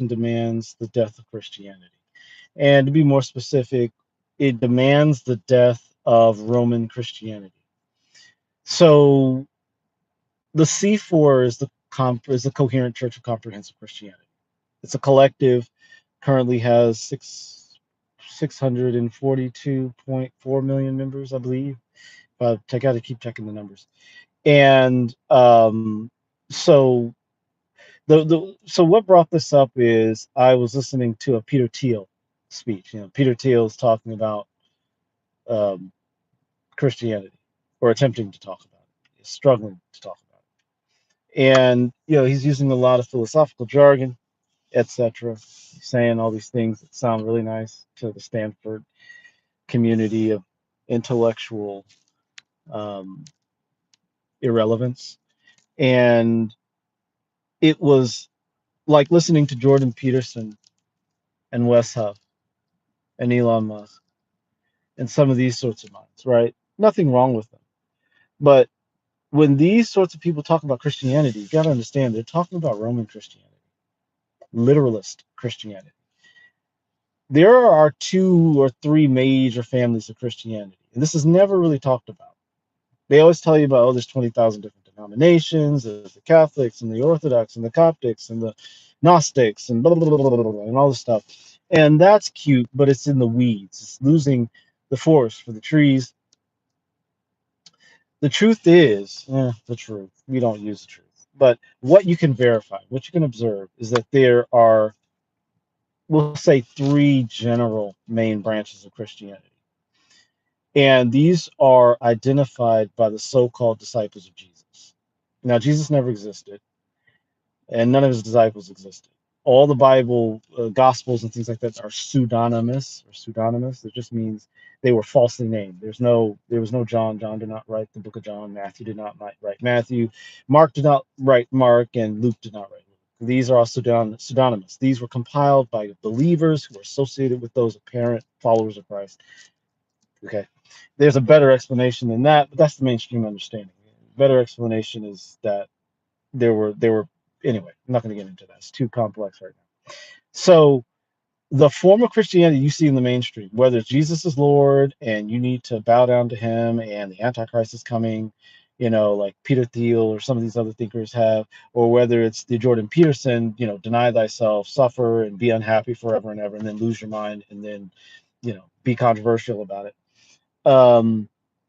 often demands the death of Christianity. And to be more specific, it demands the death of Roman Christianity. So the C4 is the coherent Church of Comprehensive Christianity. It's a collective, currently has 642.4 million members, I believe. But I got to keep checking the numbers. And so so what brought this up is I was listening to a Peter Thiel speech. Peter Thiel is talking about um, Christianity, or attempting to talk about it, struggling to talk about it. And he's using a lot of philosophical jargon, etc., saying all these things that sound really nice to the Stanford community of intellectual um, irrelevance. And it was like listening to Jordan Peterson and Wes Huff and Elon Musk and some of these sorts of minds, right? Nothing wrong with them. But when these sorts of people talk about Christianity, you got to understand they're talking about Roman Christianity, literalist Christianity. There are 2 or 3 major families of Christianity, and this is never really talked about. They always tell you about, there's 20,000 different denominations, there's the Catholics and the Orthodox and the Coptics and the Gnostics and blah, blah, blah, blah, blah, blah, and all this stuff. And that's cute, but it's in the weeds. It's losing the forest for the trees. The truth is, the truth, we don't use the truth. But what you can verify, what you can observe, is that there are, we'll say, 3 general main branches of Christianity. And these are identified by the so-called disciples of Jesus. Now, Jesus never existed, and none of his disciples existed. All the Bible, Gospels and things like that are pseudonymous or pseudonymous. It just means they were falsely named. There was no John. John did not write the book of John. Matthew did not write Matthew. Mark did not write Mark, and Luke did not write Luke. These are all pseudonymous. These were compiled by believers who were associated with those apparent followers of Christ. Okay, there's a better explanation than that, but that's the mainstream understanding. Better explanation is that there were anyway, I'm not going to get into that. It's too complex right now. So the form of Christianity you see in the mainstream, whether it's Jesus is Lord and you need to bow down to him and the Antichrist is coming, like Peter Thiel or some of these other thinkers have, or whether it's the Jordan Peterson, deny thyself, suffer, and be unhappy forever and ever, and then lose your mind, and then, be controversial about it.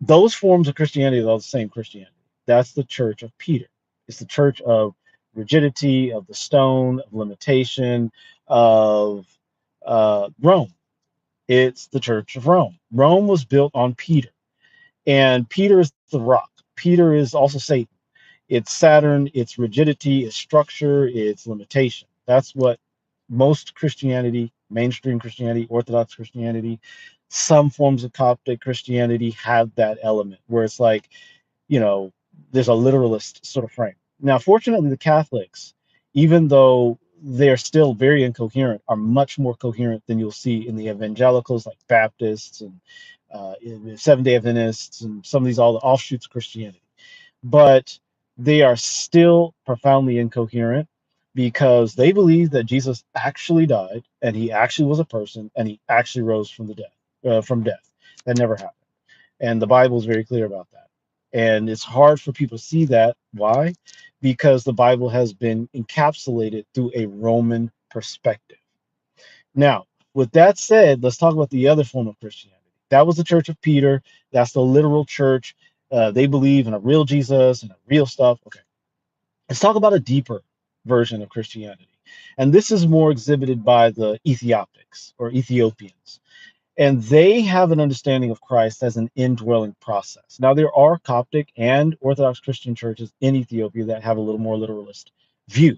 Those forms of Christianity are all the same Christianity. That's the church of Peter. It's the church of rigidity, of the stone, of limitation, of Rome. It's the church of Rome. Rome was built on Peter, and Peter is the rock. Peter is also Satan. It's Saturn, it's rigidity, it's structure, it's limitation. That's what most Christianity, mainstream Christianity, Orthodox Christianity, some forms of Coptic Christianity have that element where it's like, there's a literalist sort of frame. Now, fortunately, the Catholics, even though they're still very incoherent, are much more coherent than you'll see in the evangelicals like Baptists and Seventh-day Adventists and some of these all the offshoots of Christianity. But they are still profoundly incoherent because they believe that Jesus actually died and he actually was a person and he actually rose from the from death. That never happened. And the Bible is very clear about that. And it's hard for people to see that. Why? Because the Bible has been encapsulated through a Roman perspective. Now, with that said, let's talk about the other form of Christianity. That was the Church of Peter. That's the literal church. They believe in a real Jesus and a real stuff. Okay. Let's talk about a deeper version of Christianity. And this is more exhibited by the Ethiopics or Ethiopians. And they have an understanding of Christ as an indwelling process. Now, there are Coptic and Orthodox Christian churches in Ethiopia that have a little more literalist view.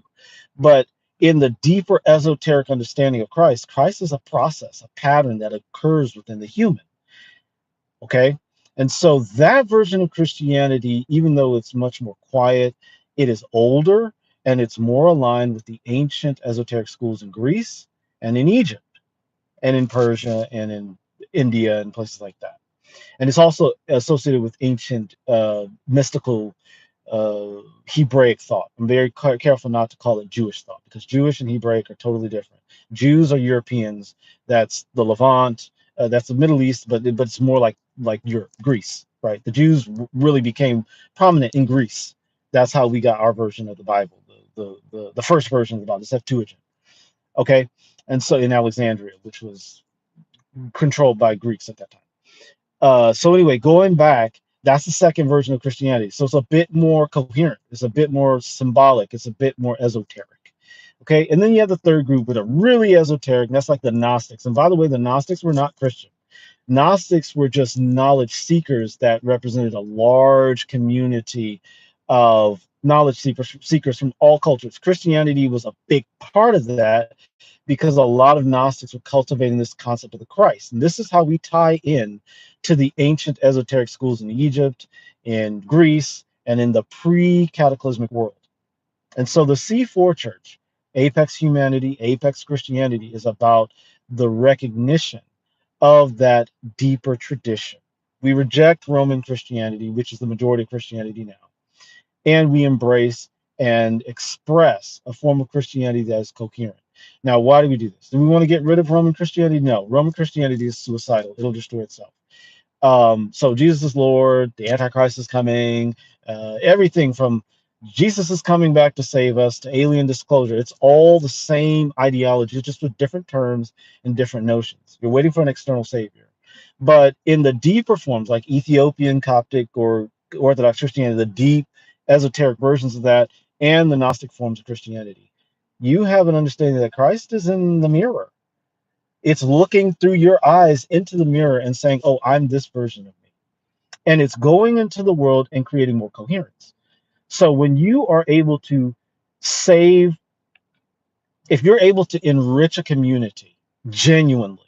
But in the deeper esoteric understanding of Christ, Christ is a process, a pattern that occurs within the human. Okay? And so that version of Christianity, even though it's much more quiet, it is older and it's more aligned with the ancient esoteric schools in Greece and in Egypt and in Persia and in India and places like that. And it's also associated with ancient mystical Hebraic thought. I'm very careful not to call it Jewish thought because Jewish and Hebraic are totally different. Jews are Europeans. That's the Levant. That's the Middle East, but it's more like Europe, Greece, right? The Jews really became prominent in Greece. That's how we got our version of the Bible, the first version of the Bible, the Septuagint. Okay, and so in Alexandria, which was controlled by Greeks at that time. So anyway, going back, that's the second version of Christianity. So it's a bit more coherent. It's a bit more symbolic. It's a bit more esoteric. Okay, and then you have the third group that are really esoteric, and that's like the Gnostics. And by the way, the Gnostics were not Christian. Gnostics were just knowledge seekers that represented a large community of knowledge seekers from all cultures. Christianity was a big part of that because a lot of Gnostics were cultivating this concept of the Christ. And this is how we tie in to the ancient esoteric schools in Egypt, in Greece, and in the pre-cataclysmic world. And so the C4 church, Apex Humanity, Apex Christianity, is about the recognition of that deeper tradition. We reject Roman Christianity, which is the majority of Christianity now, and we embrace and express a form of Christianity that is coherent. Now, why do we do this? Do we want to get rid of Roman Christianity? No, Roman Christianity is suicidal. It'll destroy itself. So Jesus is Lord, the Antichrist is coming, everything from Jesus is coming back to save us to alien disclosure. It's all the same ideology, just with different terms and different notions. You're waiting for an external savior. But in the deeper forms, like Ethiopian, Coptic, or Orthodox Christianity, the deep esoteric versions of that, and the Gnostic forms of Christianity, you have an understanding that Christ is in the mirror. It's looking through your eyes into the mirror and saying, oh, I'm this version of me. And it's going into the world and creating more coherence. So when you are able to save, if you're able to enrich a community genuinely,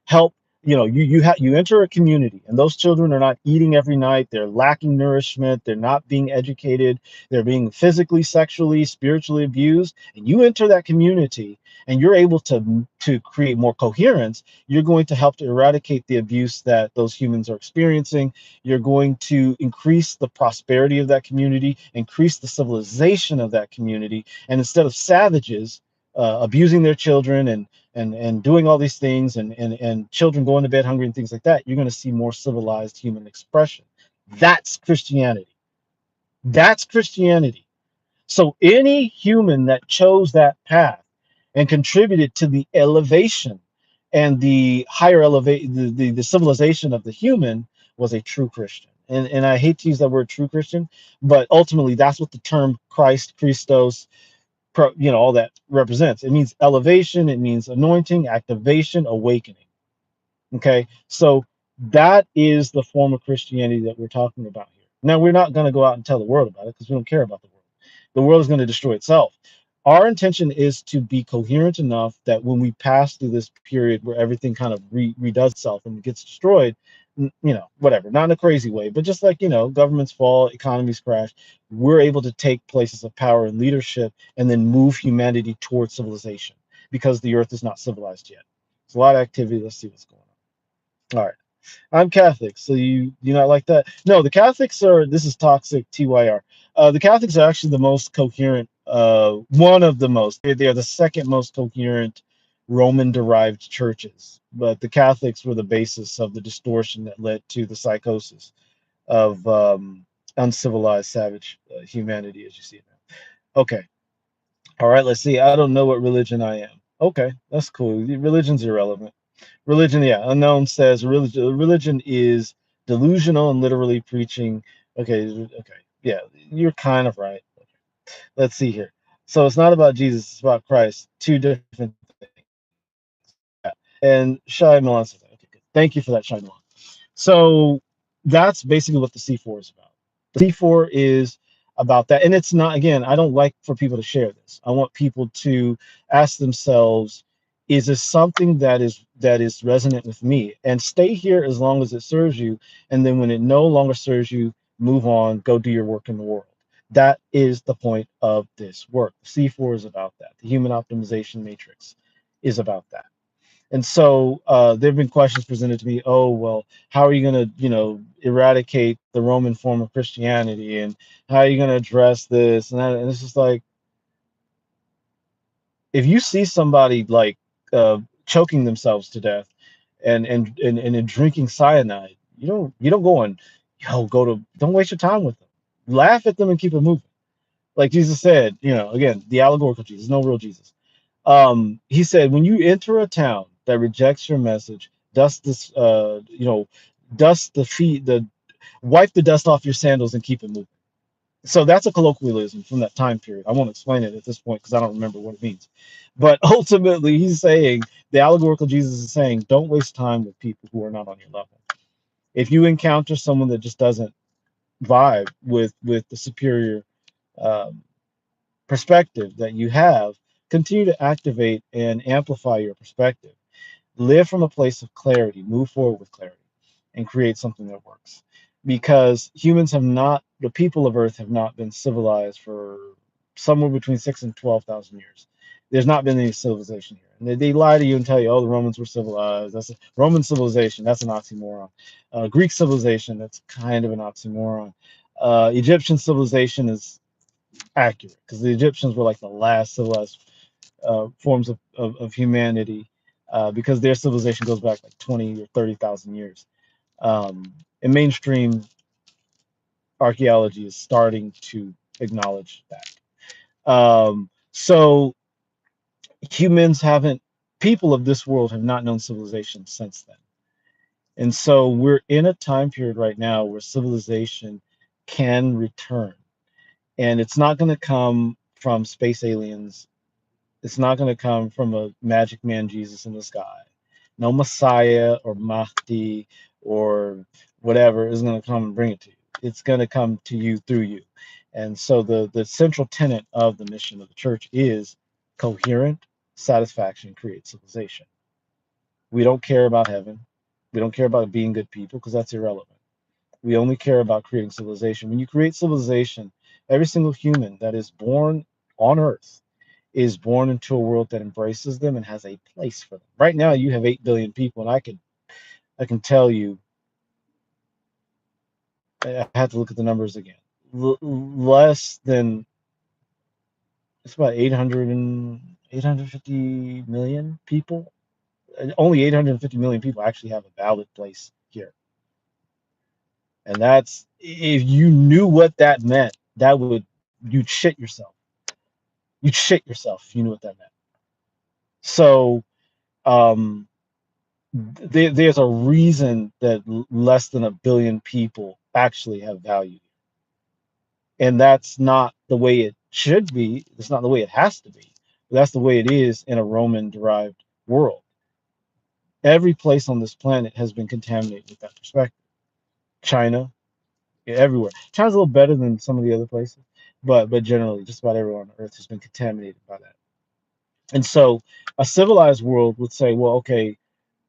help, you enter a community and those children are not eating every night, they're lacking nourishment, they're not being educated, they're being physically, sexually, spiritually abused, and you enter that community and you're able to create more coherence, you're going to help to eradicate the abuse that those humans are experiencing. You're going to increase the prosperity of that community, increase the civilization of that community, and instead of savages abusing their children and doing all these things and children going to bed hungry and things like that, you're going to see more civilized human expression. That's Christianity. That's Christianity. So any human that chose that path and contributed to the elevation and the higher elevate the civilization of the human was a true Christian. And I hate to use that word true Christian, but ultimately that's what the term Christ, Christos, all that represents. It means elevation, it means anointing, activation, awakening. Okay, so that is the form of Christianity that we're talking about here. Now, we're not going to go out and tell the world about it because we don't care about the world. The world is going to destroy itself. Our intention is to be coherent enough that when we pass through this period where everything kind of redoes itself and gets destroyed, whatever, not in a crazy way, but just like, governments fall, economies crash, we're able to take places of power and leadership and then move humanity towards civilization because the earth is not civilized yet. It's a lot of activity. Let's see what's going on. All right. I'm Catholic, so you not like that? No, the Catholics are. This is toxic. TYR. The Catholics are actually the most coherent. One of the most. They are the second most coherent Roman-derived churches. But the Catholics were the basis of the distortion that led to the psychosis of uncivilized, savage humanity, as you see it now. Okay. All right. Let's see. I don't know what religion I am. Okay, that's cool. Religion's irrelevant. Religion, yeah, unknown says religion is delusional and literally preaching. Okay, yeah, you're kind of right. Okay. Let's see here. So it's not about Jesus, it's about Christ. Two different things. And Shai Milan says, okay, good. Thank you for that, Shai Milan. So that's basically what the C4 is about. The C4 is about that. And it's not, again, I don't like for people to share this. I want people to ask themselves, is this something that is resonant with me? And stay here as long as it serves you. And then when it no longer serves you, move on, go do your work in the world. That is the point of this work. C4 is about that. The human optimization matrix is about that. And so there have been questions presented to me. Oh, well, how are you going to, eradicate the Roman form of Christianity, and how are you going to address this and that? And it's just like, if you see somebody like choking themselves to death and drinking cyanide, you don't go and don't waste your time with them. Laugh at them and keep it moving. Like Jesus said, again, the allegorical Jesus, no real Jesus. He said, when you enter a town that rejects your message, dust this, dust the feet, wipe the dust off your sandals and keep it moving. So that's a colloquialism from that time period. I won't explain it at this point because I don't remember what it means. But ultimately, he's saying, the allegorical Jesus is saying, don't waste time with people who are not on your level. If you encounter someone that just doesn't vibe with the superior um, perspective that you have, continue to activate and amplify your perspective. Live from a place of clarity, move forward with clarity, and create something that works. Because humans have not, the people of Earth have not been civilized for somewhere between 6 and 12,000 years. There's not been any civilization here. And they lie to you and tell you, oh, the Romans were civilized. That's a Roman civilization. That's an oxymoron. Greek civilization. That's kind of an oxymoron. Egyptian civilization is accurate because the Egyptians were like the last civilized forms of humanity, because their civilization goes back like 20 or 30,000 years. And mainstream archaeology is starting to acknowledge that. So humans haven't, people of this world have not known civilization since then. And so we're in a time period right now where civilization can return. And it's not going to come from space aliens. It's not going to come from a magic man Jesus in the sky. No Messiah or Mahdi or whatever is going to come and bring it to you. It's going to come to you through you. And so the central tenet of the mission of the church is coherent satisfaction creates civilization. We don't care about heaven. We don't care about being good people because that's irrelevant. We only care about creating civilization. When you create civilization, every single human that is born on earth is born into a world that embraces them and has a place for them. Right now, you have 8 billion people, and I can tell you, I have to look at the numbers again. Less than, it's about 850 million people. Only 850 million people actually have a valid place here, and that's, if you knew what that meant, you'd shit yourself. You'd shit yourself if you knew what that meant. So um, there's a reason that less than a billion people actually have value, and that's not the way it should be. It's not the way it has to be. That's the way it is in a Roman-derived world. Every place on this planet has been contaminated with that perspective. China, everywhere. China's a little better than some of the other places, but generally, just about everywhere on Earth has been contaminated by that. And so, a civilized world would say, well, okay,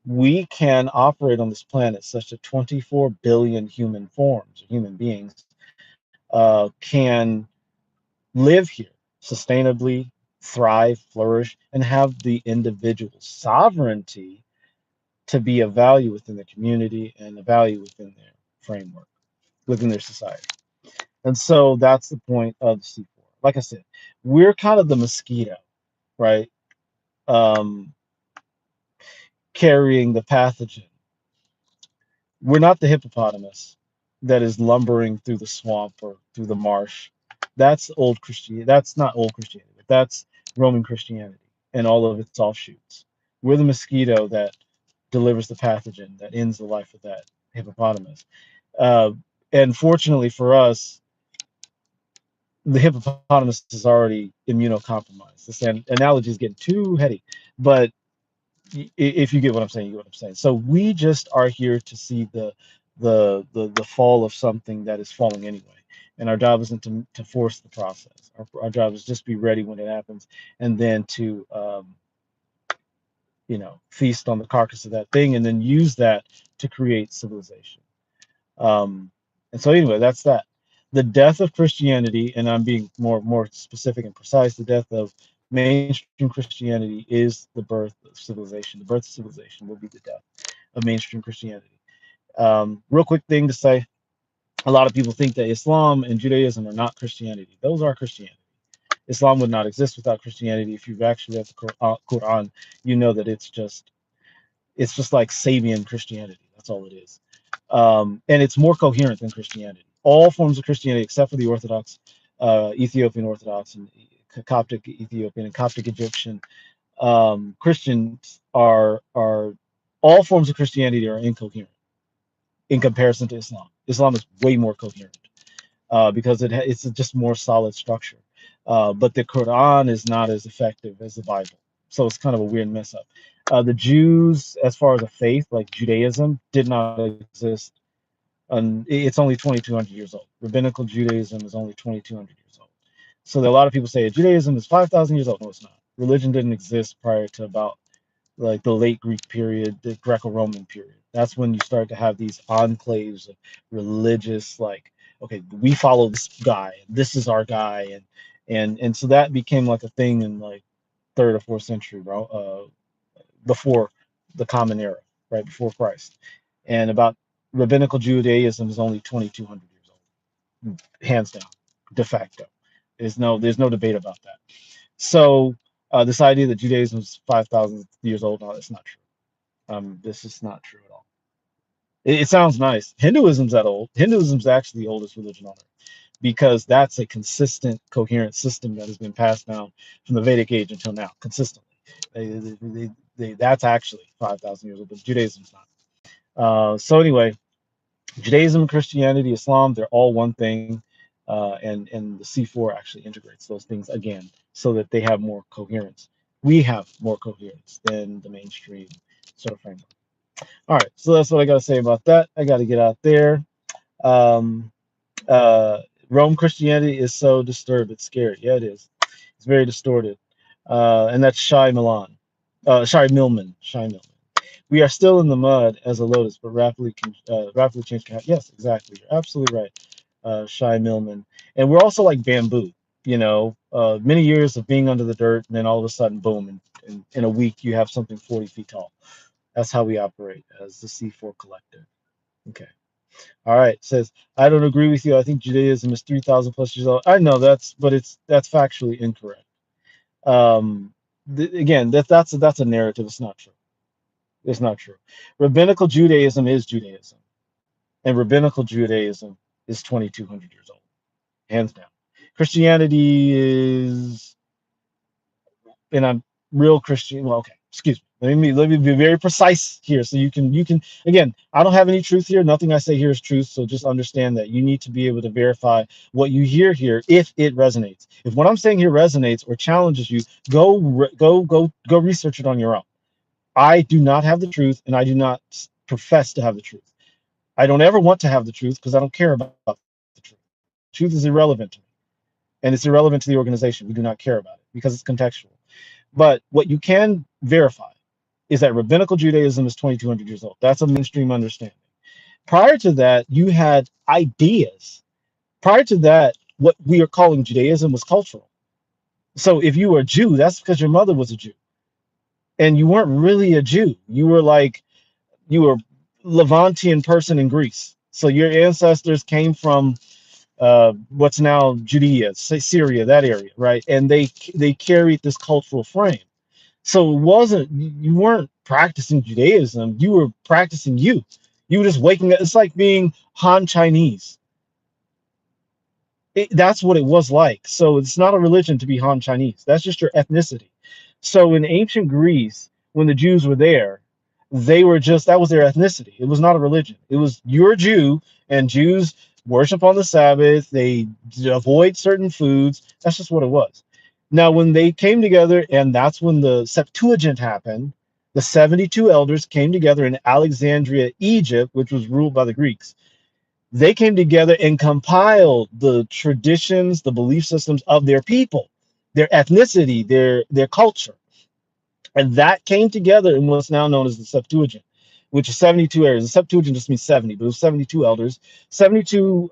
we can operate on this planet such that 24 billion human forms, human beings, can live here sustainably, thrive, flourish, and have the individual sovereignty to be a value within the community and a value within their framework, within their society. And so that's the point of the C4. Like I said, we're kind of the mosquito, right? Um, Carrying the pathogen. We're not the hippopotamus that is lumbering through the swamp or through the marsh. That's old Christianity. That's not old Christianity, but that's Roman Christianity and all of its offshoots. We're the mosquito that delivers the pathogen that ends the life of that hippopotamus. Uh, and fortunately for us, the hippopotamus is already immunocompromised. This analogy is getting too heady, but if you get what I'm saying, you get what I'm saying. So we just are here to see the fall of something that is falling anyway, and our job isn't to force the process. Our job is just be ready when it happens, and then to feast on the carcass of that thing, and then use that to create civilization. And so anyway, that's that. The death of Christianity, and I'm being more specific and precise. The death of Mainstream Christianity is the birth of civilization. The birth of civilization will be the death of mainstream Christianity. Real quick thing to say, a lot of people think that Islam and Judaism are not Christianity. Those are Christianity. Islam would not exist without Christianity. If you've actually read the Quran, you know that it's just like Sabian Christianity. That's all it is. And it's more coherent than Christianity. All forms of Christianity, except for the Orthodox, Ethiopian Orthodox, and Coptic Ethiopian and Coptic Egyptian Christians are all forms of Christianity are incoherent in comparison to Islam. Islam is way more coherent because it's just more solid structure. But the Quran is not as effective as the Bible, so it's kind of a weird mess up. The Jews, as far as a faith like Judaism, did not exist. It's only 2,200 years old. Rabbinical Judaism is only 2,200 years old. So a lot of people say Judaism is 5,000 years old. No, it's not. Religion didn't exist prior to about like the late Greek period, the Greco-Roman period. That's when you start to have these enclaves of religious, like, okay, we follow this guy, and this is our guy, and so that became like a thing in like third or fourth century, before the Common Era, right before Christ, and about rabbinical Judaism is only 2,200 years old, hands down, de facto. There's no debate about that. So this idea that Judaism is 5,000 years old, no, that's not true. This is not true at all. It sounds nice. Hinduism's that old. Hinduism's actually the oldest religion on earth because that's a consistent, coherent system that has been passed down from the Vedic age until now, consistently. That's actually 5,000 years old, but Judaism's not. So anyway, Judaism, Christianity, Islam, they're all one thing. And the C4 actually integrates those things again so that they have more coherence. We have more coherence than the mainstream sort of framework. All right, so that's what I got to say about that. I got to get out there. Um, Rome Christianity is so disturbed, it's scary. Yeah, it is. It's very distorted. And that's Shai Milan. Shai Millman. Shai Millman. We are still in the mud as a lotus, but rapidly change can happen. Yes, exactly. You're absolutely right, Shai Millman. And we're also like bamboo, many years of being under the dirt, and then all of a sudden, boom, and in a week you have something 40 feet tall. That's how we operate as the C4 collective. Okay. All right. It says, I don't agree with you. I think Judaism is 3,000 plus years old. I know that's factually incorrect. Again, that's a narrative. It's not true. It's not true. Rabbinical Judaism is Judaism, and rabbinical Judaism is 2,200 years old, hands down. Christianity is, and I'm real Christian. Well, okay, excuse me. Let me be very precise here, so you can again. I don't have any truth here. Nothing I say here is truth. So just understand that you need to be able to verify what you hear here if it resonates. If what I'm saying here resonates or challenges you, go research it on your own. I do not have the truth, and I do not profess to have the truth. I don't ever want to have the truth because I don't care about the truth. Truth is irrelevant to me, and it's irrelevant to the organization. We do not care about it because it's contextual. But what you can verify is that rabbinical Judaism is 2,200 years old. That's a mainstream understanding. Prior to that, you had ideas. Prior to that, what we are calling Judaism was cultural. So if you were a Jew, that's because your mother was a Jew. And you weren't really a Jew. You were Levantian person in Greece. So your ancestors came from what's now Judea, Syria, that area, right? And they carried this cultural frame. So you weren't practicing Judaism. You were practicing you. You were just waking up. It's like being Han Chinese. That's what it was like. So it's not a religion to be Han Chinese. That's just your ethnicity. So in ancient Greece, when the Jews were there, that was their ethnicity. It was not a religion. It was you're a Jew, and Jews worship on the Sabbath. They avoid certain foods. That's just what it was. Now, when they came together, and that's when the Septuagint happened, the 72 elders came together in Alexandria, Egypt, which was ruled by the Greeks. They came together and compiled the traditions, the belief systems of their people, their ethnicity, their culture. And that came together in what's now known as the Septuagint, which is 72 areas. The Septuagint just means 70, but it was 72 elders, 72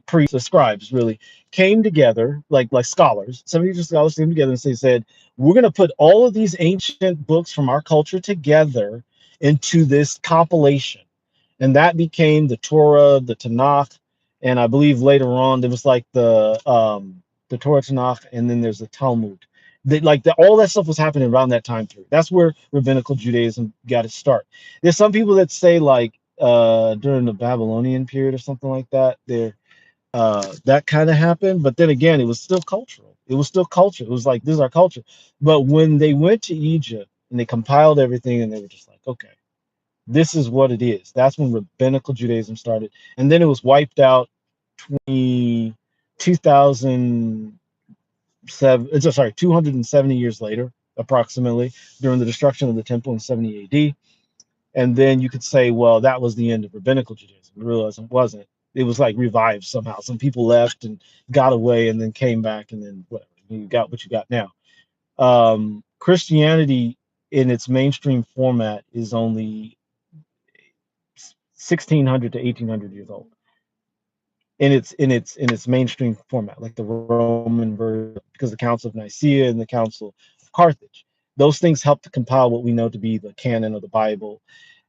priests, scribes, really came together, like scholars. 70 scholars came together and they said, we're going to put all of these ancient books from our culture together into this compilation, and that became the Torah, the Tanakh, and I believe later on there was like the Torah, Tanakh, and then there's the Talmud. All that stuff was happening around that time period. That's where rabbinical Judaism got its start. There's some people that say like during the Babylonian period or something like that. That kind of happened, but then again, it was still cultural. It was still culture. It was like, this is our culture. But when they went to Egypt and they compiled everything, and they were just like, okay, this is what it is. That's when rabbinical Judaism started, and then it was wiped out 270 years later, approximately, during the destruction of the temple in 70 AD. And then you could say, well, that was the end of rabbinical Judaism. You realize it wasn't. It was like revived somehow. Some people left and got away and then came back, and then whatever. You got what you got now. Christianity in its mainstream format is only 1600 to 1800 years old in its mainstream format, like the Roman version, because the Council of Nicaea and the Council of Carthage. Those things helped to compile what we know to be the canon of the Bible.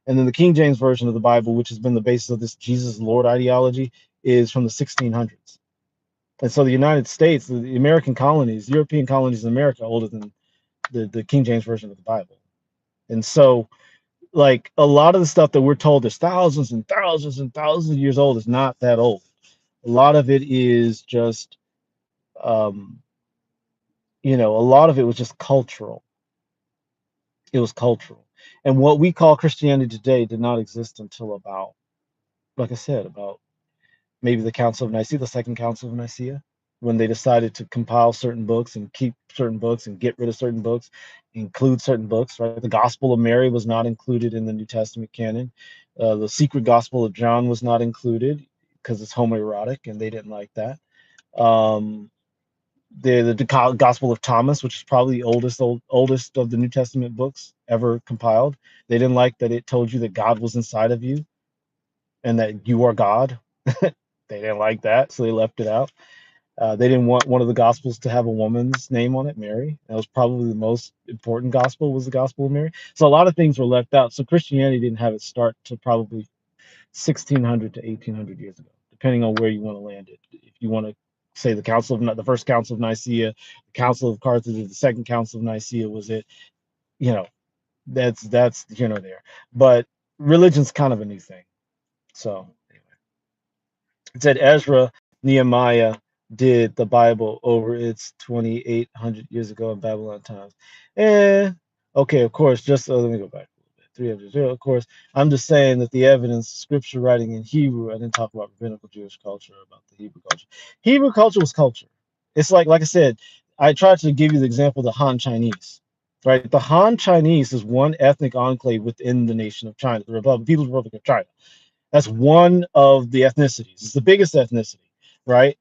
And then the King James version of the Bible, which has been the basis of this Jesus Lord ideology, is from the 1600s. And so the United States, the American colonies, European colonies in America, are older than the King James version of the Bible. And so, like, a lot of the stuff that we're told is thousands and thousands and thousands of years old is not that old. A lot of it is just, a lot of it was just cultural. It was cultural. And what we call Christianity today did not exist until about, like I said, about maybe the Council of Nicaea, the Second Council of Nicaea, when they decided to compile certain books and keep certain books and get rid of certain books, include certain books, right? The Gospel of Mary was not included in the New Testament canon. The secret Gospel of John was not included because it's homoerotic, and they didn't like that. The Gospel of Thomas, which is probably the oldest of the New Testament books ever compiled, they didn't like that it told you that God was inside of you and that you are God. They didn't like that, so they left it out. They didn't want one of the Gospels to have a woman's name on it, Mary. That was probably the most important Gospel, was the Gospel of Mary. So a lot of things were left out. So Christianity didn't have its start to probably 1600 to 1800 years ago, depending on where you want to land it. If you want to say the first Council of Nicaea, the Council of Carthage, the Second Council of Nicaea was it, that's there. But religion's kind of a new thing. So it said Ezra, Nehemiah did the Bible over its 2,800 years ago in Babylon times. Okay, of course, let me go back a little bit. 300, of course, I'm just saying that the evidence, scripture writing in Hebrew, I didn't talk about rabbinical Jewish culture, about the Hebrew culture. Hebrew culture was culture. It's like I said, I tried to give you the example of the Han Chinese, right? The Han Chinese is one ethnic enclave within the nation of China, the People's Republic of China. That's one of the ethnicities. It's the biggest ethnicity, right?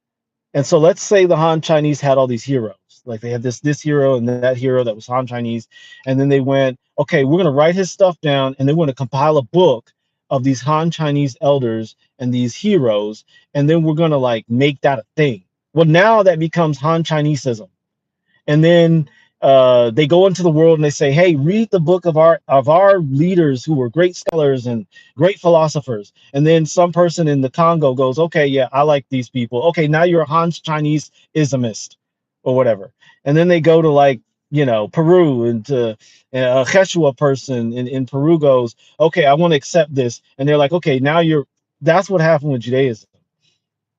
And so let's say the Han Chinese had all these heroes. Like they had this hero and that hero that was Han Chinese. And then they went, okay, we're going to write his stuff down, and they want to compile a book of these Han Chinese elders and these heroes. And then we're going to like make that a thing. Well, now that becomes Han Chineseism. And then they go into the world and they say, hey, read the book of our leaders who were great scholars and great philosophers. And then some person in the Congo goes, okay, yeah, I like these people. Okay, now you're a Han Chinese Islamist or whatever. And then they go to like, Peru, and a Quechua person in Peru goes, okay, I want to accept this. And they're like, okay, that's what happened with Judaism.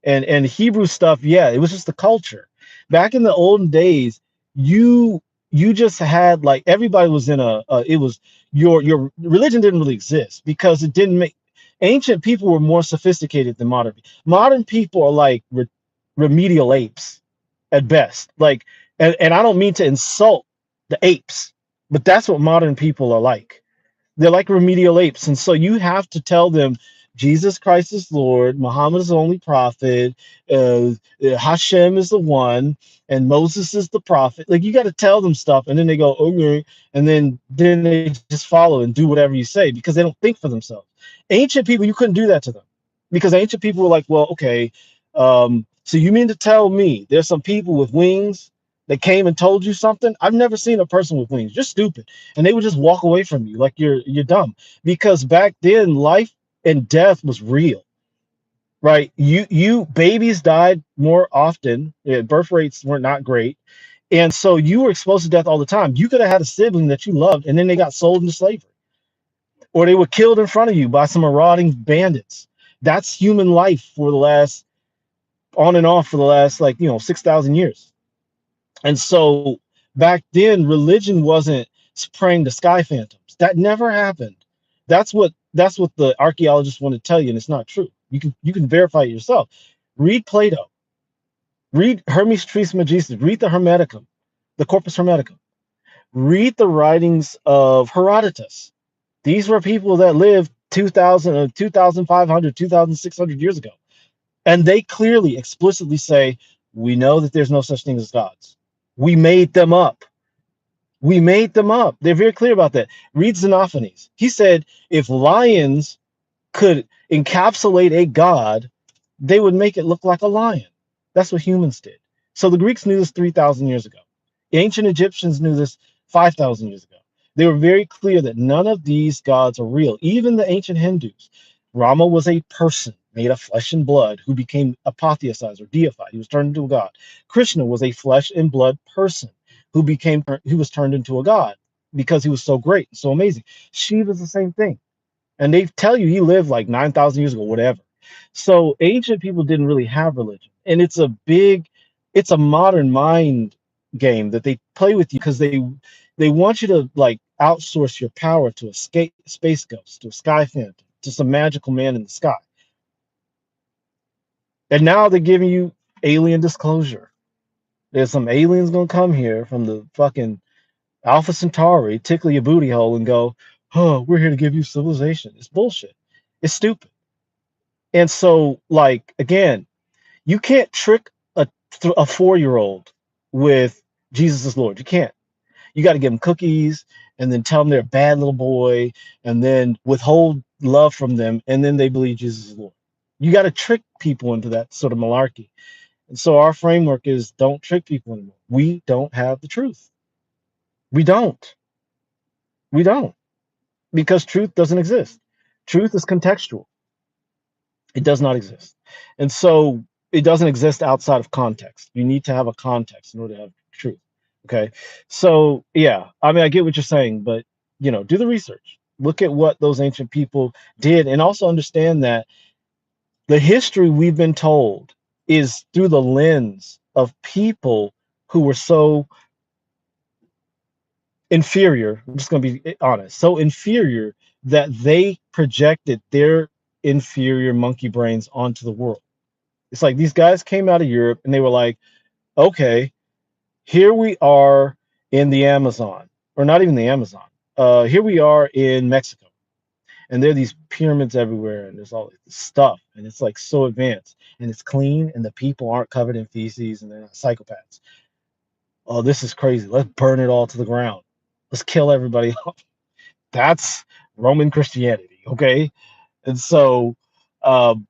And Hebrew stuff, yeah, it was just the culture. Back in the olden days, you just had like everybody was in it was your religion didn't really exist because it didn't make ancient people were more sophisticated than modern people are like remedial apes at best. Like, and I don't mean to insult the apes, but that's what modern people are like. They're like remedial apes. And so you have to tell them Jesus Christ is Lord, Muhammad is the only prophet, Hashem is the one, and Moses is the prophet. Like, you got to tell them stuff, and then they go, okay, and then they just follow and do whatever you say because they don't think for themselves. Ancient people, you couldn't do that to them because ancient people were like, well, okay, So you mean to tell me there's some people with wings that came and told you something? I've never seen a person with wings. You're stupid. And they would just walk away from you like you're dumb. Because back then life and death was real. Right? You babies died more often. Yeah, birth rates were not great. And so you were exposed to death all the time. You could have had a sibling that you loved and then they got sold into slavery. Or they were killed in front of you by some marauding bandits. That's human life for the last on and off for the last 6,000 years. And so back then religion wasn't praying to sky phantoms. That never happened. That's what the archaeologists want to tell you, and it's not true. You can verify it yourself. Read Plato, read Hermes Trismegistus, read the Hermeticum, the Corpus Hermeticum, read the writings of Herodotus. These were people that lived 2000 or 2500 2600 years ago. And they clearly, explicitly say, we know that there's no such thing as gods. We made them up. We made them up. They're very clear about that. Read Xenophanes. He said if lions could encapsulate a god, they would make it look like a lion. That's what humans did. So the Greeks knew this 3,000 years ago. The ancient Egyptians knew this 5,000 years ago. They were very clear that none of these gods are real. Even the ancient Hindus. Rama was a person made of flesh and blood who became apotheosized or deified. He was turned into a god. Krishna was a flesh and blood person who was turned into a god because he was so great and so amazing. Shiva's the same thing. And they tell you he lived like 9,000 years ago, whatever. So ancient people didn't really have religion. And it's a modern mind game that they play with you because they want you to like outsource your power to a space ghost, to a sky phantom, to some magical man in the sky. And now they're giving you alien disclosure. There's some aliens gonna come here from the fucking Alpha Centauri, tickle your booty hole, and go, "Oh, we're here to give you civilization." It's bullshit. It's stupid. And so, like again, you can't trick a 4-year-old with Jesus is Lord. You can't. You got to give them cookies and then tell them they're a bad little boy and then withhold love from them and then they believe Jesus is Lord. You got to trick people into that sort of malarkey. And so our framework is don't trick people anymore. We don't have the truth. We don't. We don't. Because truth doesn't exist. Truth is contextual. It does not exist. And so it doesn't exist outside of context. You need to have a context in order to have truth. Okay. So yeah, I mean, I get what you're saying, but do the research. Look at what those ancient people did and also understand that the history we've been told is through the lens of people who were so inferior. I'm just going to be honest, so inferior that they projected their inferior monkey brains onto the world. It's like these guys came out of Europe and they were like, okay, here we are in the Amazon, or not even the Amazon. Here we are in Mexico, and there are these pyramids everywhere, and there's all this stuff, and it's like so advanced, and it's clean, and the people aren't covered in feces, and they're not psychopaths. Oh, this is crazy. Let's burn it all to the ground. Let's kill everybody off. That's Roman Christianity, okay? And so, um,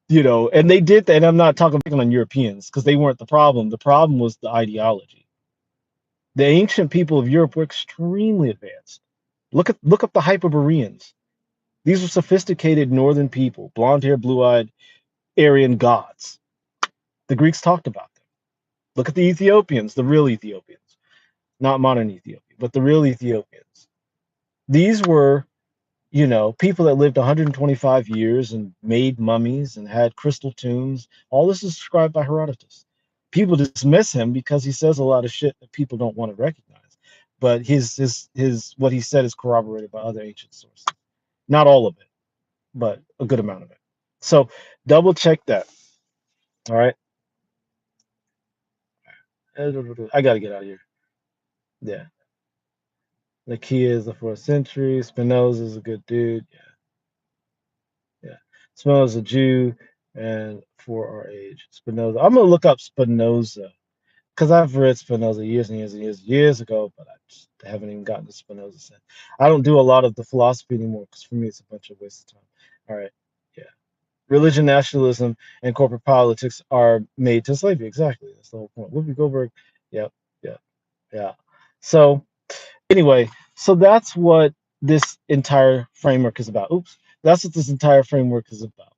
and they did that. And I'm not talking on Europeans because they weren't the problem. The problem was the ideology. The ancient people of Europe were extremely advanced. Look up the Hyperboreans. These were sophisticated northern people, blonde hair, blue eyed Aryan gods. The Greeks talked about them. Look at the Ethiopians, the real Ethiopians, not modern Ethiopia, but the real Ethiopians. These were people that lived 125 years and made mummies and had crystal tombs. All this is described by Herodotus. People dismiss him because he says a lot of shit that people don't want to recognize. But his what he said is corroborated by other ancient sources. Not all of it, but a good amount of it. So double check that. All right. I gotta get out of here. Yeah. Nakia is the 4th century. Spinoza is a good dude. Yeah. Yeah. Spinoza's a Jew and for our age. Spinoza. I'm gonna look up Spinoza because I've read Spinoza years and years and years ago, but I just haven't even gotten to Spinoza since. I don't do a lot of the philosophy anymore because for me it's a bunch of waste of time. All right. Yeah. Religion, nationalism, and corporate politics are made to slavery. Exactly. That's the whole point. Whoopi Goldberg. Yep. Yeah. Yeah. So anyway, so that's what this entire framework is about. Oops. That's what this entire framework is about.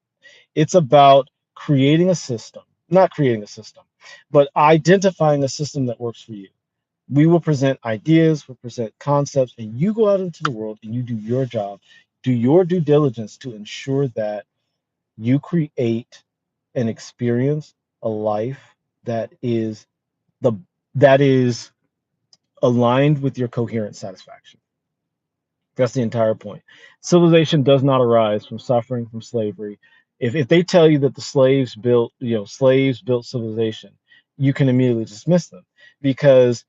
It's about creating a system, not creating a system, but identifying a system that works for you. We will present ideas, we'll present concepts, and you go out into the world and you do your job, do your due diligence to ensure that you create an experience, a life that is the that is aligned with your coherent satisfaction. That's the entire point. Civilization does not arise from suffering from slavery. If they tell you that the slaves built civilization, you can immediately dismiss them because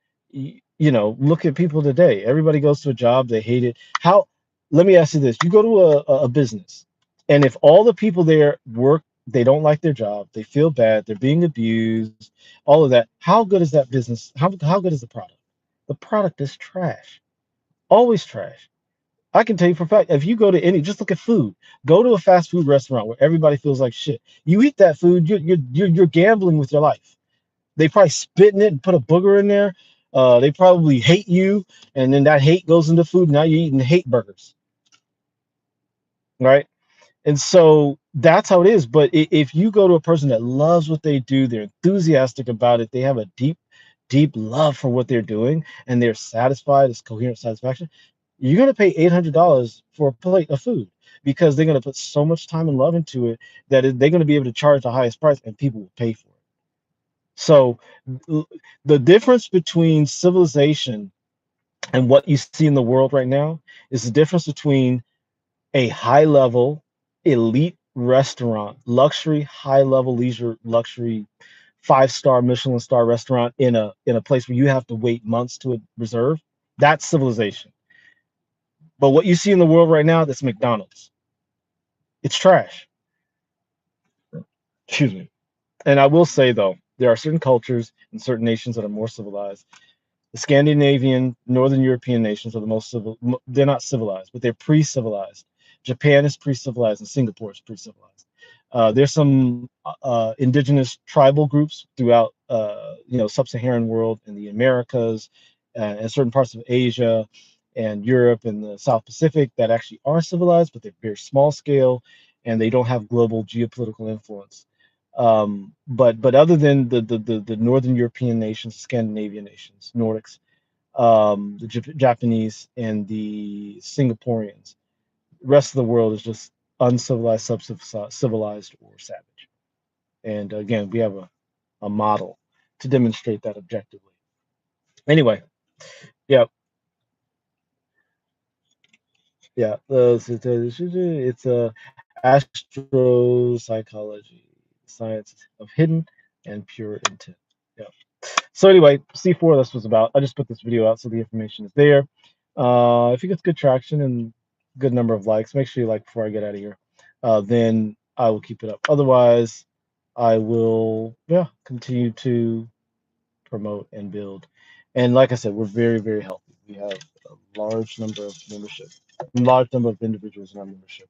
look at people today. Everybody goes to a job, they hate it. How Let me ask you this. You go to a business, and if all the people there work, they don't like their job, they feel bad, they're being abused, all of that, how good is that business? How good is the product? The product is trash. Always trash. I can tell you for a fact, if you go to just look at food, go to a fast food restaurant where everybody feels like shit. You eat that food, you're gambling with your life. They probably spit in it and put a booger in there. They probably hate you, and then that hate goes into food. Now you're eating hate burgers, right? And so that's how it is. But if you go to a person that loves what they do, they're enthusiastic about it, they have a deep, deep love for what they're doing, and they're satisfied, it's coherent satisfaction, you're going to pay $800 for a plate of food because they're going to put so much time and love into it that they're going to be able to charge the highest price and people will pay for it. So the difference between civilization and what you see in the world right now is the difference between a high level elite restaurant, luxury, high level leisure luxury 5-star Michelin star restaurant in a place where you have to wait months to reserve. That's civilization. But what you see in the world right now, that's McDonald's. It's trash. Excuse me. And I will say though, there are certain cultures and certain nations that are more civilized. The Scandinavian, Northern European nations are the most civil. They're not civilized, but they're pre-civilized. Japan is pre-civilized, and Singapore is pre-civilized. There's some indigenous tribal groups throughout, sub-Saharan world in the Americas, and certain parts of Asia, and Europe and the South Pacific that actually are civilized, but they're very small scale, and they don't have global geopolitical influence. But other than the Northern European nations, Scandinavian nations, Nordics, the Japanese, and the Singaporeans, the rest of the world is just uncivilized, civilized, or savage. And again, we have a model to demonstrate that objectively. Anyway, yeah, yeah. It's a astropsychology, science of hidden and pure intent. Yeah. So anyway, C4, this was about. I just put this video out so the information is there. If it gets good traction and good number of likes, make sure you like before I get out of here. Then I will keep it up. Otherwise, I will, continue to promote and build. And like I said, we're very, very healthy. We have a large number of membership, a large number of individuals in our membership.